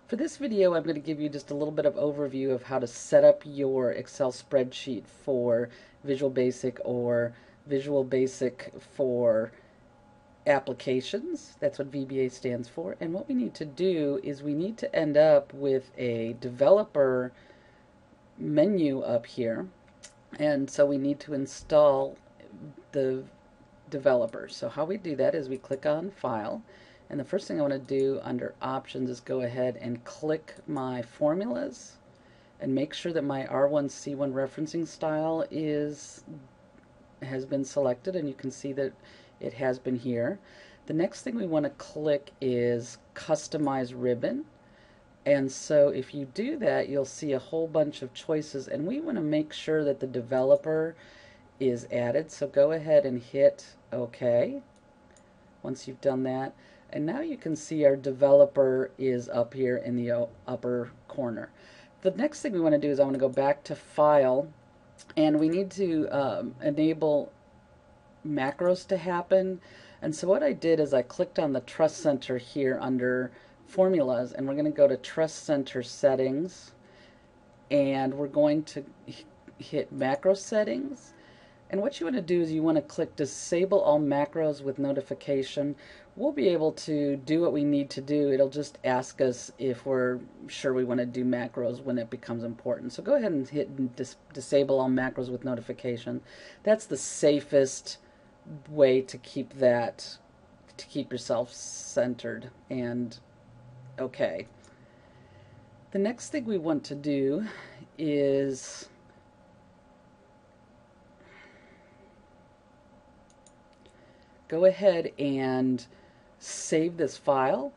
For this video, I'm going to give you just a little bit of overview of how to set up your Excel spreadsheet for Visual Basic or Visual Basic for applications. That's what VBA stands for. And what we need to do is we need to end up with a developer menu up here. And so we need to install the developer. So how we do that is we click on File. And the first thing I want to do under Options is go ahead and click my formulas and make sure that my R1C1 referencing style has been selected, and you can see that it has been here. The next thing we want to click is Customize Ribbon. And so if you do that, you'll see a whole bunch of choices, and we want to make sure that the developer is added. So go ahead and hit OK once you've done that. And now you can see our developer is up here in the upper corner. The next thing we want to do is I want to go back to File, and we need to enable macros to happen. And so what I did is I clicked on the Trust Center here under Formulas, and we're going to go to Trust Center Settings, and we're going to hit Macro Settings. And what you want to do is you want to click Disable All Macros with Notification. We'll be able to do what we need to do. It'll just ask us if we're sure we want to do macros when it becomes important. So go ahead and hit Disable All Macros with Notification. That's the safest way to keep yourself centered and okay. The next thing we want to do is go ahead and save this file.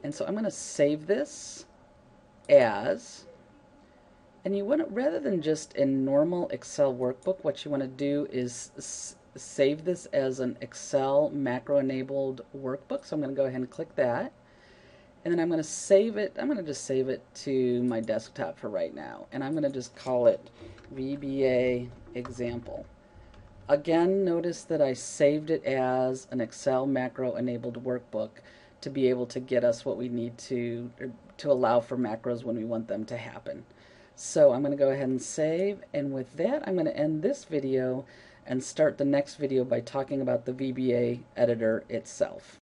And so I'm going to save this as, and you want to, rather than just a normal Excel workbook, what you want to do is save this as an Excel macro enabled workbook. So I'm going to go ahead and click that. And then I'm going to save it. I'm going to just save it to my desktop for right now. And I'm going to just call it VBA example. Again, notice that I saved it as an Excel macro enabled workbook to be able to get us what we need to allow for macros when we want them to happen. So I'm going to go ahead and save, and with that I'm going to end this video and start the next video by talking about the VBA editor itself.